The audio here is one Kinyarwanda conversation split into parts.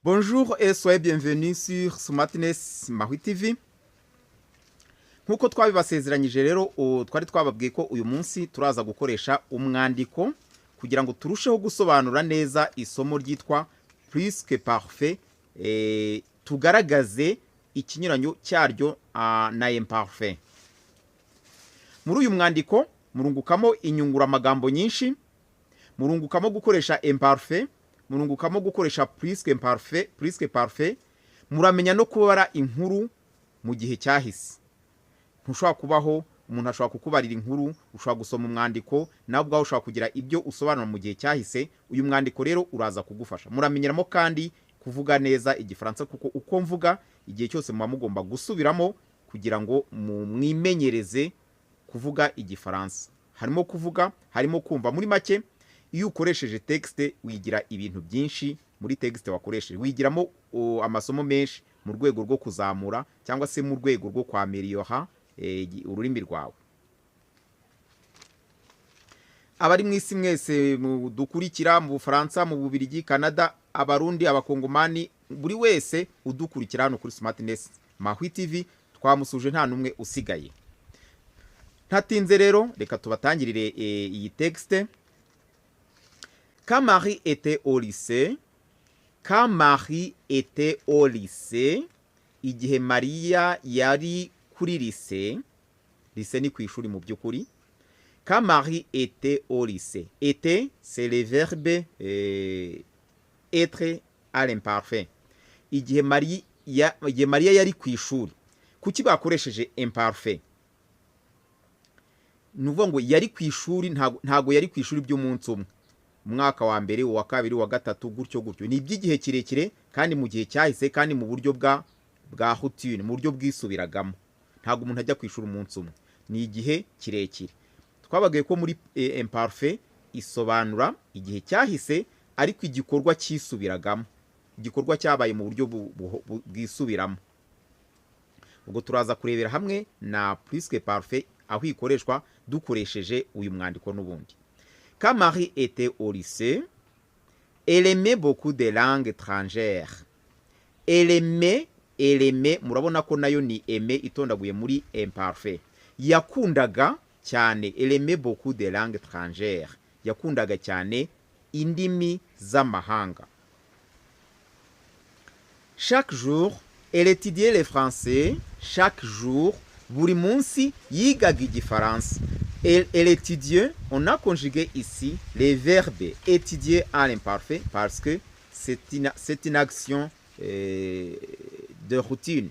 Bonjour et soyez bienvenus sur Smartness Mahwi TV. Nkuko twabibasezeranyije rero twari twababwiye ko uyu munsi turaza gukoresha umwandiko kugira ngo turusheho gusobanura neza isomo ryitwa plus que parfait, tugaragaze ikinyuranyo cyaryo na imparfait. Muri uyu mwandiko murungukamo inyunguramagambo nyinshi, murungukamo gukoresha imparfait, murungukamo gukoresha plus que parfait, muramenya no kubara inkuru mu gihe cyahise. Ntushobora kubaho umuntu ashobora kukubarira inkuru, ushobora gusoma umwandiko nawe ubwawe ushobora kugira ibyo usobanura mu gihe cyahise. Uyu mwandiko rero uraza kugufasha. Muramenyeramo kandi kuvuga neza igifaransa, kuko uko mvuga igihe cyose muba mugomba gusubiramo kugira ngo mwimenyereze kuvuga igifaransa. Harimo kuvuga, harimo kumva. Muri make iyo ukoresheje texte wigira ibintu byinshi muri texte wakoresheje. Wigiramo amasomo menshi mu rwego rwo kuzamura cyangwa se mu rwego rwo kwameliora ururimi rwawe. Abari mwisi mwese dukurikira mu Bufaransa, mu Bubiligi, Canada, Abarundi, Abakongomani, buri wese udukurikira hano kuri Smartness Mahwi TV, twamusuje nta numwe usigaye. Ntatinze rero reka tubatangirire iyi texte. Quand Marie était au lycée, igihe Maria yari kuri lycée ni ku ishuri mu byukuri. Quand Marie était au lycée, était c'est le verbe être à l'imparfait. Igihe Maria yari ku ishuri, kuki bakoresheje imparfait? Nuvuga ngo yari ku ishuri, ntago yari ku ishuri by'umunsi umwe, umwaka wa mbere, uwa kabiri, uwa gatatu, gutyo gutyo. Ni iby'igihe kirekire kandi mu gihe cyahise kandi mu buryo bwa routine, mu buryo bwisubiragamo. Ntago umuntu ajya ku ishuri umunsi umwe, ni igihe kirekire. Twabagaye ko muri imparfait isobanura igihe cyahise ariko igikorwa cyisubiragamo, igikorwa cyabaye mu buryo bwisubiramo. Ubwo turaza kurebera hamwe na plus que parfait aho ikoreshwa dukoresheje uyu mwandiko n'ubundi. Quand Marie était au lycée, elle aimait beaucoup de langues étrangères. Elle aimait, murabona ko nayo ni aimer itondaguye muri imparfait. Yakundaga cyane, elle aimait beaucoup de langues étrangères. Yakundaga cyane indimi z'amahanga. Chaque jour, elle étudiait le français. Chaque jour, buri munsi yigaga igifaransa. Elle étudiait, on a conjugué ici les verbes étudier à l'imparfait parce que c'est une action de routine.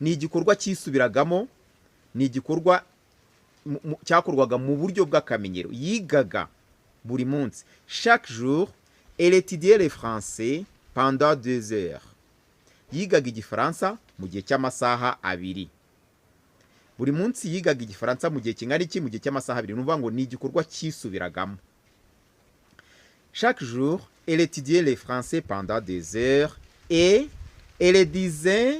Ni igikorwa cyisubiragamo, ni igikorwa cyakorwaga mu buryo bw'akamenyero. Yigaga buri munsi. Chaque jour, elle étudiait le français pendant 2 heures. Yigaga igifaransa mu gihe cy'amasaha abiri. Buri munsi yigaga igifaransa mu gihe kingana iki? Mu gihe cy'amasaha abiri. Nuvuga ngo ni igikorwa cyisubiragamo. Chaque jour, elle étudiait le français pendant 2 heures et elle lisait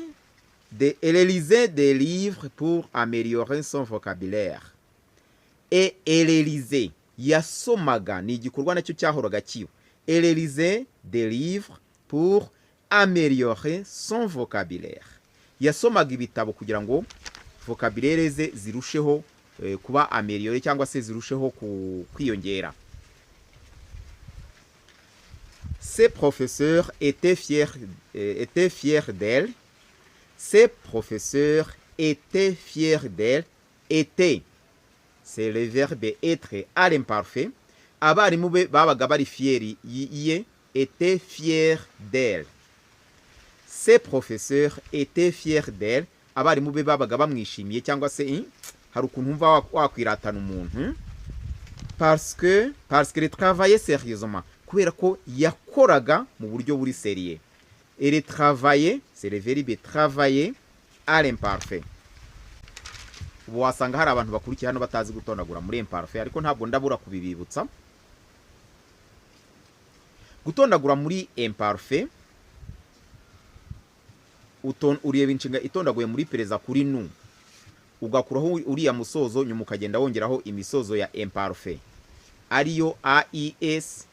des livres pour améliorer son vocabulaire. Et elle lisait, yasomaga, ni igikorwa nacyo cyahoraga kiba. Elle lisait des livres pour améliorer son vocabulaire. Yasomaga ibitabo kugira ngo vocabulaire ze zirusheho kuba améliorer cyangwa se zirusheho kwiyongera. Ses professeurs étaient fiers d'elle. Ses professeurs étaient fiers d'elle. Était, c'est le verbe être à l'imparfait. Abarimu be babaga bari fieri ye, était fiers d'elle. Ses professeurs étaient fiers d'elle. Abarimu be babaga bamwishimiye cyangwa se hari ukuntu umva wakwiratana umuntu. Parce que elle travaillait sérieusement, kubera ko yakoraga mu buryo buri sérieux. Elle travaillait, c'est le verbe travailler à l'imparfait. Ubu wasanga hari abantu bakurikiye hano batazi gutondagura muri imparfait, ariko ntabwo ndabura kubibibutsa. Gutondagura muri imparfait, ureba inshinga itondaguye muri pereza kuri nu, ugakuraho uriya musozo, nyuma ukagenda wongeraho imisozo ya imparfait ariyo AIS,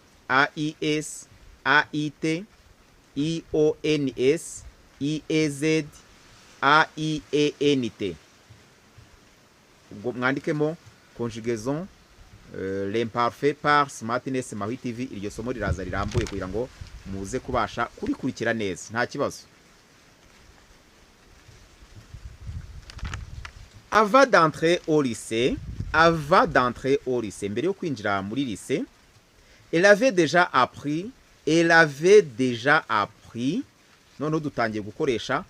AIT, IONS IEZ AIENT. ubwo mwandikemo conjugaison l'imparfait par Smartness Mahi TV. iryo somo riraza rirambuye kugira ngo muze kubasha kurikurikira neza nta kibazo. Avant d'entrer au lycée, mbere yo kwinjira muri lycée, elle avait déjà appris, noneho dutangiye gukoresha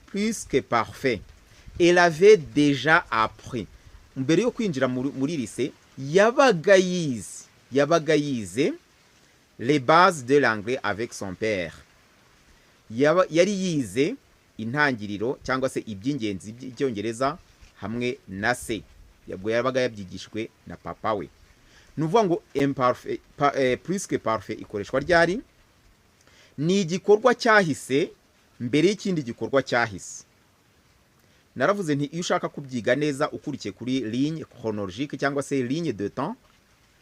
plus que parfait. Elle avait déjà appris. Mbere yo kwinjira muri lycée, yabaga yize les bases de l'anglais avec son père. Yari yize intangiriro cyangwa se iby'ingenzi by'icyongereza hamwe na se. Yabwo yabaga yabyigishwe na papa we. Nuvuga ngo imparfait plus que parfait ikoreshwa ryari? Ni igikorwa cyahise mbere y'ikindi gikorwa cyahise. Naravuze nti iyo ushaka kubyiga neza ukurikiye kuri ligne chronologique cyangwa se ligne de temps,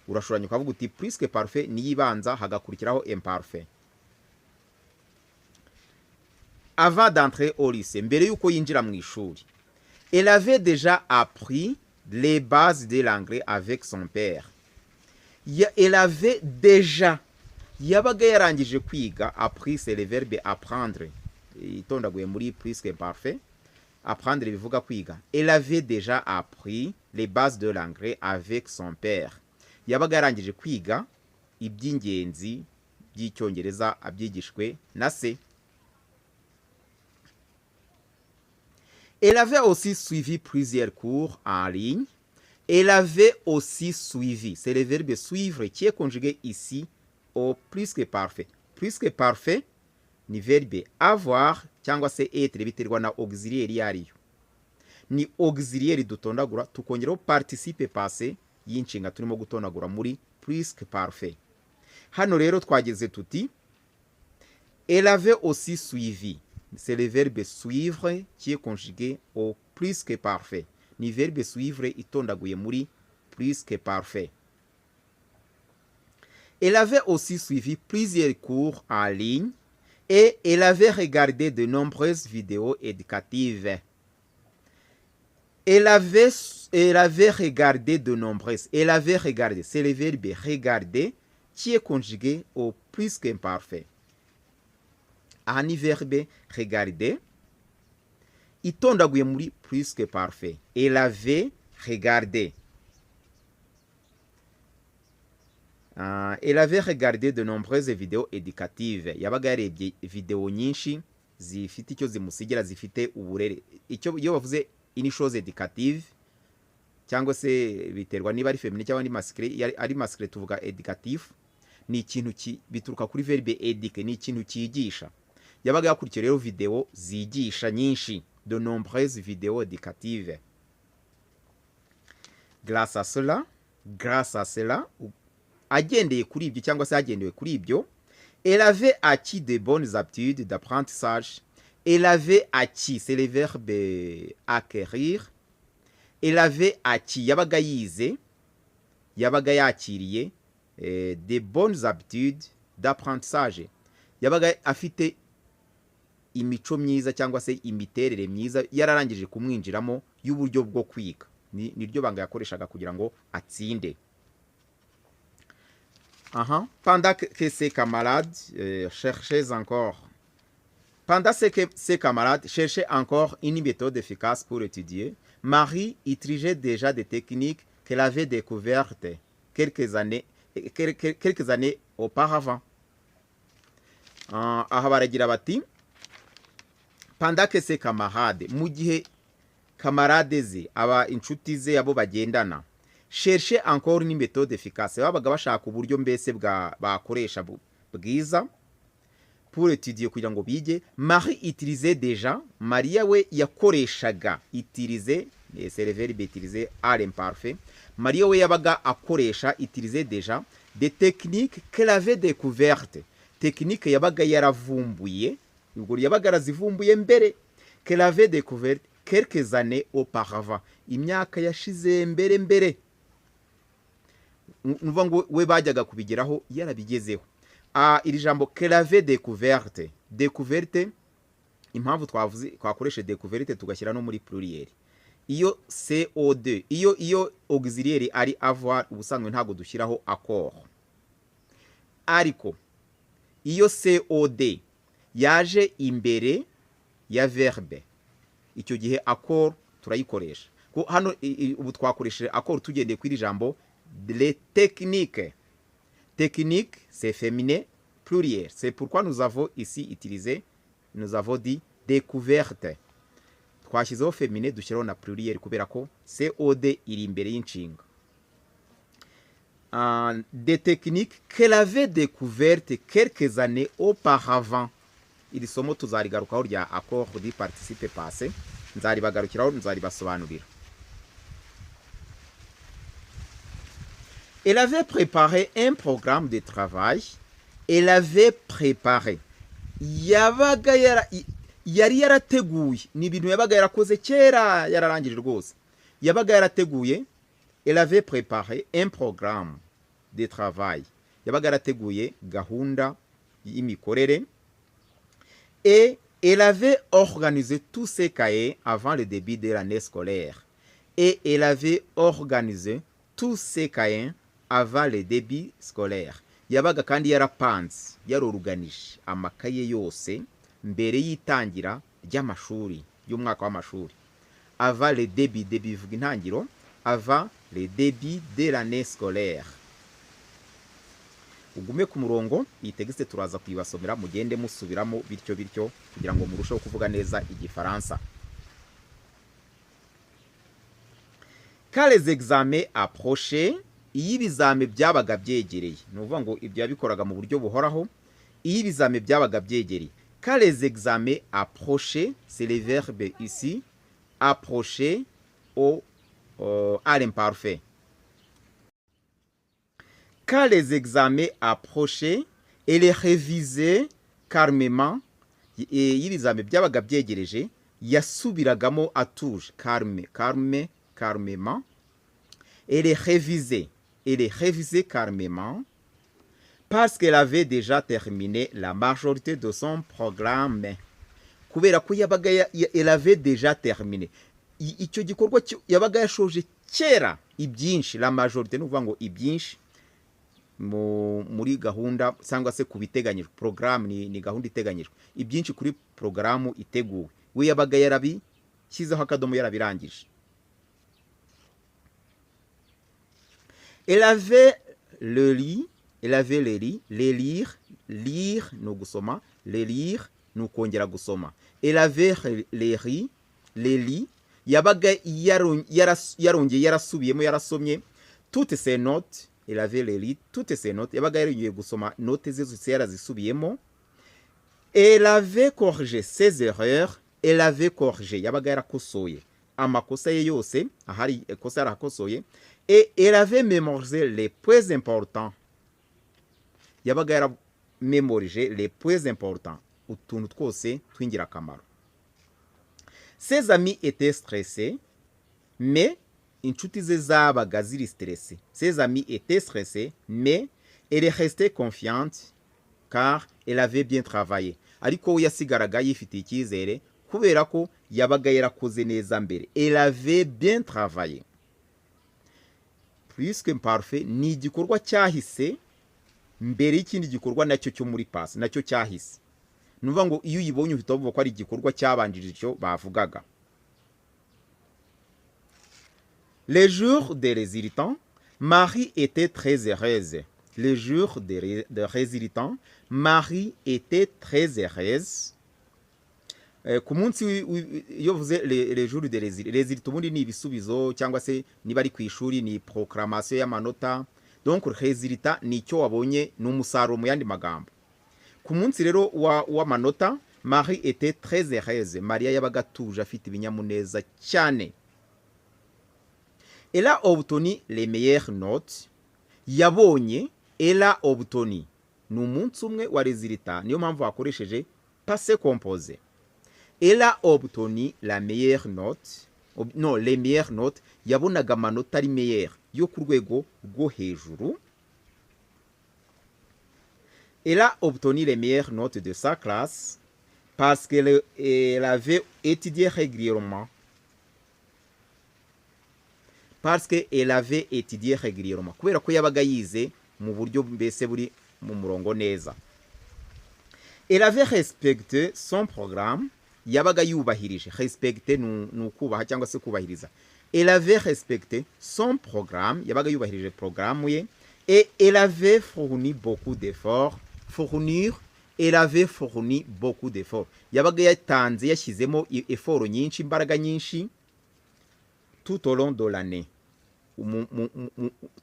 urashobora ukavuga uti plus que parfait niyibanza hagakurikiraho imparfait. Avant d'entrer au lycée, mbere yuko yinjira mu ishuri, elle avait déjà appris les bases de l'anglais avec son père. Elle avait déjà, yabaga yarangije kwiga. Appris c'est le verbe apprendre, itondaguye muri plus que parfait. Apprendre bivuga kwiga. Elle avait déjà appris les bases de l'anglais avec son père. Yabaga yarangije kwiga iby'ingenzi by'icyongereza abyigishwe na se. Elle avait aussi suivi plusieurs cours en ligne. Elle avait aussi suivi, c'est le verbe suivre qui est conjugué ici au plus que parfait. Plus que parfait ni verbe avoir cyangwa se être biterwa na auxiliaire yariyo. Ni auxiliaire dutondagura tukongeraho participe passé y'inshinga turimo gutondagura muri plus que parfait. Hano rero twageze tuti elle avait aussi suivi. C'est le verbe suivre qui est conjugué au plus que parfait. Ni verbe suivre itondaguye muri plus que parfait. Elle avait aussi suivi plusieurs cours en ligne et elle avait regardé de nombreuses vidéos éducatives. Elle avait regardé de nombreuses. Elle avait regardé, c'est le verbe regarder qui est conjugué au plus qu'imparfait. Un verbe regarder itondaguye muri plus que parfait. Elle avait regardé. Elle avait regardé de nombreuses vidéos éducatives. Yabaga yarebye video nyinshi zifite icyo zimusigira, zifite uburere. Icyo iyo bavuze ini chose éducative cyangwa se biterwa niba ari féminin cyangwa ari masculine tuvuga éducatif, ni ikintu bituruka kuri verbe éduquer, ni ikintu cyigisha. Yabaga yakurikiye rero video zigisha nyinshi, de nombreuses vidéos éducatives. Grâce à cela, agendeye kuri ibyo cyangwa se agendewe kuri ibyo, elle avait acquis de bonnes habitudes d'apprentissage. Elle avait acquis, c'est le verbe acquérir. Elle avait acquis, yabaga yize, yabaga yakiriye de bonnes habitudes d'apprentissage. Yabaga afite imico myiza cyangwa se imiterere myiza yararangije kumwinjiramo y'uburyo bwo kwiga. Niryo banga yakoreshaga kugira ngo atsinde. Pendant que ses camarades cherchaient encore une méthode efficace pour étudier, Marie utilisait déjà des techniques qu'elle avait découvertes quelques années auparavant. Aha baragira bati pendant que ses camarades, mu gihe camarades ze, aba inshuti ze abo bagendana, chercher encore une méthode efficace, babaga bashaka uburyo mbese bakoresha bwiza pour étudier kugira ngo bige. Marie utilisait déjà, Maria we yakoreshaga, utiliser c'est le verbe utiliser à l'imparfait. Maria we yabaga akoresha, utiliser déjà des techniques qu'elle avait découvertes, technique yabaga yaravumbuye, ubwo yabaga yarazivumbuye mbere, qu'elle avait découvert quelques années auparavant, imyaka yashize mbere. Nuvuga ngo we bajyaga kubigeraho yarabigezeho. iri jambo clave découverte découverte impamvu twakoreshe découverte tugashyira no muri pluriel iyo CO2 iyo auxiliaire ari avoir ubusanzwe ntago dushyiraho accord ariko iyo COD yaje imbere ya verbe icyo gihe accord turayikoresha ko hano ubu twakoresheje accord tugendeye kuri jambo les techniques technique c'est féminin pluriel c'est pourquoi nous avons ici utilisé nous avons dit découverte twashyizeho féminin dushyiraho na pluriel kubera ko COD iri imbere y'inshinga des techniques qu'elle avait découvertes quelques années auparavant iri somo tuzarigarukaho rya accord du participe passé nzaribagarukiraho nzaribasobanurira. Elle avait préparé un programme de travail. Elle avait préparé. Yabaga yari yarateguye ni ibintu yabaga yarakoze kera yararangije rwose yabaga yarateguye. Elle avait préparé un programme de travail. Yabaga yarateguye gahunda y'imikorere. Et elle avait organisé tous ses cahiers avant le début de l'année scolaire. Et elle avait organisé tous ses cahiers avant le début scolaire. Yabaga kandi yarapanze yaroruganije amakaye yose mbere yitangira ry'amashuri y'umwaka w'amashuri. Avant le début bivuga intangiro, avant le début de l'année scolaire. Ugume ku murongo iyi texte turaza kuyibasomera mugende musubiramo bityo kugira ngo murusheho kuvuga neza igifaransa. Quand les examens approchaient, iyo ibizame byabaga byegereye ni uvuga ngo ibyo yabikoraga mu buryo buhoraho. Iyo ibizame byabaga byegereye, quand les examens approchaient, c'est le verbe ici approcher à l'imparfait. Quand les examens approchaient, elle révisait calmement. Iyo ibizame byabaga byegereje yasubiragamo atuje calmement. Elle révisait calmement parce qu'elle avait déjà terminé la majorité de son programme. Kubera ko yabaga elle avait déjà terminé icyo gikorwa yabaga yashoje kera ibyinshi. La majorité no kuvuga ngo ibyinshi muri gahunda cyangwa se kubiteganyijwe. Programme ni gahunda iteganyijwe, ibyinshi kuri programu iteguwe. We yabaga yarabishyizeho akadomo yarabirangije. Elle avait le lit, les lire no gusoma, les lire no kongera gusoma. Elle avait les lits, yabaga yarongeye yarasubiyemo yarasomye. Toutes ces notes, elle avait les lits, toutes ces notes, yabaga yarongeye gusoma note ze zose yarazisubiyemo. Elle avait corrigé ses erreurs, elle avait corrigé, yabaga yarakosoye amakosa ye yose, ahari kosa yarakosoye. Et elle avait mémorisé les points importants. Yabaga yaramémorisé les points importants. Utuntu twose tw'ingirakamaro. Ses amis étaient stressés, mais inshuti ze zabaga ziri stressé. Ses amis étaient stressés, mais elle restait confiante car elle avait bien travaillé. Ariko yasigaraga yifitiye icyizere kubera ko yabaga yarakoze neza mbere. Elle avait bien travaillé. Puisque parfait ni igikorwa cyahise mbere y'ikindi gikorwa nacyo cyo muri pass nacyo cyahise. Nuvuga ngo iyo uyibonye uhita uvuga ko ari igikorwa cyabanjije icyo bavugaga. Les jours des résultats, Marie était très heureuse. Les jours de résultats, Marie était très heureuse. Ku munsi iyo vuze les jours de résultats ubundi ni ibisubizo cyangwa se niba ari ku ishuri ni proclamation y'amanota. Donc résultat ni icyo wabonye n'umusaruro mu yandi magambo. Ku munsi rero w'amanota, Marie était très heureuse. Maria yabaga atuje afite ibinyamuneza cyane. Elle a obtenu les meilleures notes. Yabonye elle a obtenu ni umunsi umwe wa résultat, niyo mpamvu wakoresheje passé composé. Elle a obtenu la meilleure note. Non, les meilleures notes. Yabonaga amanota ari meilleure yo ku rwego rwo hejuru. Elle a obtenu les meilleures notes de sa classe parce qu'elle avait étudié régulièrement. Parce qu'elle avait étudié régulièrement. Kubera ko yabaga yize mu buryo mbese buri mu murongo neza. Elle avait respecté son programme. Yabaga yubahirije. Respecté nukubaha cyangwa se kubahiriza. Elle avait respecté son programme. Yabaga yubahirije programme ye. Et elle avait fourni beaucoup d'efforts. Fournir, elle avait fourni beaucoup d'efforts. Yabaga yatanze yashyizemo effort nyinshi, imbaraga nyinshi tout au long de l'année.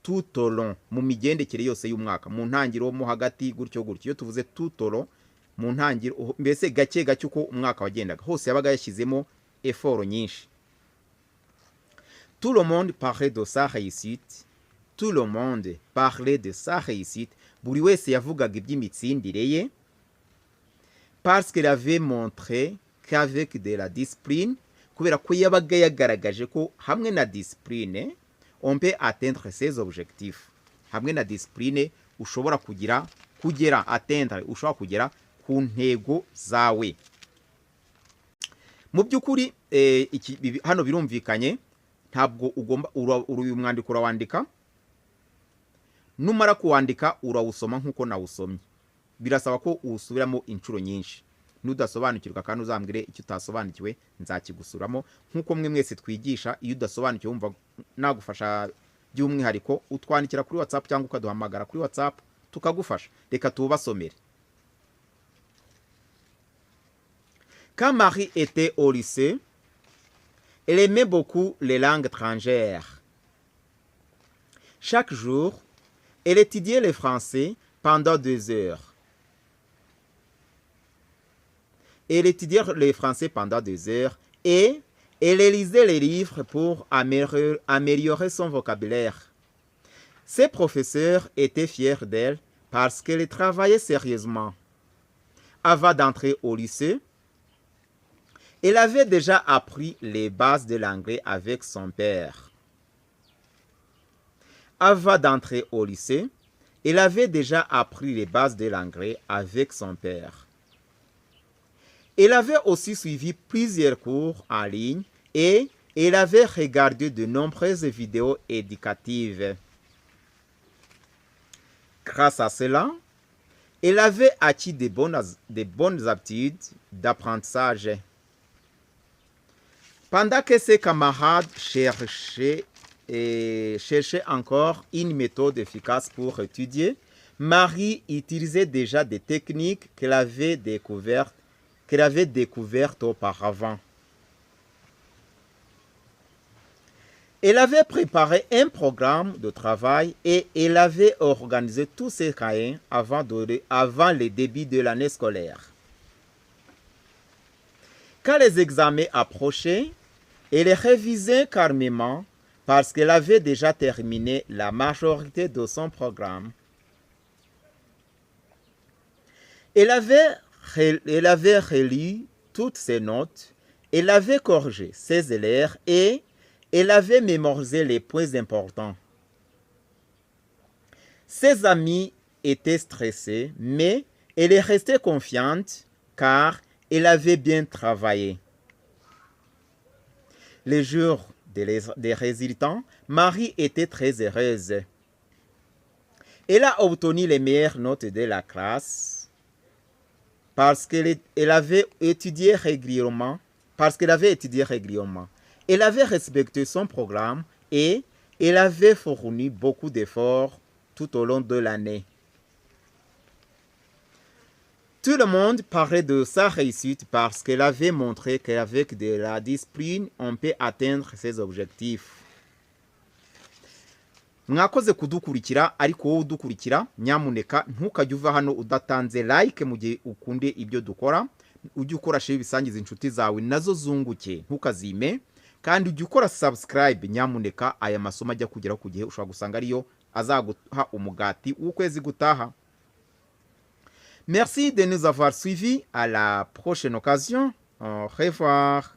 Tout au long mu migendekere yose y'umwaka, mu ntangiro mo hagati gutyo gutyo. Iyo tuvuze tout au long mu ntangiro mbese gake gake uko umwaka wagendaga hose yabaga yashyizemo effort nyinshi. Tout le monde parlait de sa réussite. Tout le monde parlait de sa réussite. Buri wese yavugaga iby'imitsindire ye parce qu'elle avait montré qu'avec de la discipline, kubera ko yabaga yagaragaje ko hamwe na discipline on peut atteindre ses objectifs. Hamwe na discipline ushobora atteindre ushobora kugera ku ntego zawe. Mu by'ukuri hano birumvikanye, ntabwo ugomba uyu mwandiko urawandika, numara kuwandika urawusoma nkuko nawusomye. Birasaba ko usubiramo inshuro nyinshi. Nudasobanukirwa kandi uzambwire icyo utasobanukiwe nzakigusuramo nkuko mwe mwese twigisha. Iyo udasobanukiwe wumva nagufasha by'umwihariko utwandikira kuri WhatsApp cyangwa ukaduhamagara kuri WhatsApp tukagufasha. Reka tubasomere. Quand Marie était au lycée, elle aimait beaucoup les langues étrangères. Chaque jour, elle étudiait le français pendant 2 heures. Elle étudiait le français pendant 2 heures et elle lisait les livres pour améliorer son vocabulaire. Ses professeurs étaient fiers d'elle parce qu'elle travaillait sérieusement. Avant d'entrer au lycée, elle avait déjà appris les bases de l'anglais avec son père. Avant d'entrer au lycée, elle avait déjà appris les bases de l'anglais avec son père. Elle avait aussi suivi plusieurs cours en ligne et elle avait regardé de nombreuses vidéos éducatives. Grâce à cela, elle avait acquis de bonnes habitudes d'apprentissage. Pendant que ses camarades cherchaient encore une méthode efficace pour étudier, Marie utilisait déjà des techniques qu'elle avait découvertes auparavant. Elle avait préparé un programme de travail et elle avait organisé tous ses cahiers avant le début de l'année scolaire. Quand les examens approchaient, elle révisait calmement parce qu'elle avait déjà terminé la majorité de son programme. Elle avait relu toutes ses notes, elle avait corrigé ses erreurs et elle avait mémorisé les points importants. Ses amis étaient stressés, mais elle est restée confiante car elle avait bien travaillé. Le jour des résultats, Marie était très heureuse. Elle a obtenu les meilleures notes de la classe parce qu'elle avait étudié régulièrement. Elle avait respecté son programme et elle avait fourni beaucoup d'efforts tout au long de l'année. Tout le monde parlait de sa réussite parce qu'elle avait montré qu'avec de la discipline, on peut atteindre ses objectifs. Mwakoze kudukurikira, ariko wowe udukurikira nyamuneka ntukajye uva hano udatanze like mu gihe ukunde ibyo dukora. Ujye ukora share bisangiza inshuti zawe nazo zunguke, ntukazime. Kandi ujye ukora subscribe nyamuneka, aya masomo ajya kugeraho ku gihe ushobora gusanga ariyo azaguha umugati w'ukwezi gutaha. Merci de nous avoir suivis. À la prochaine occasion. Au revoir.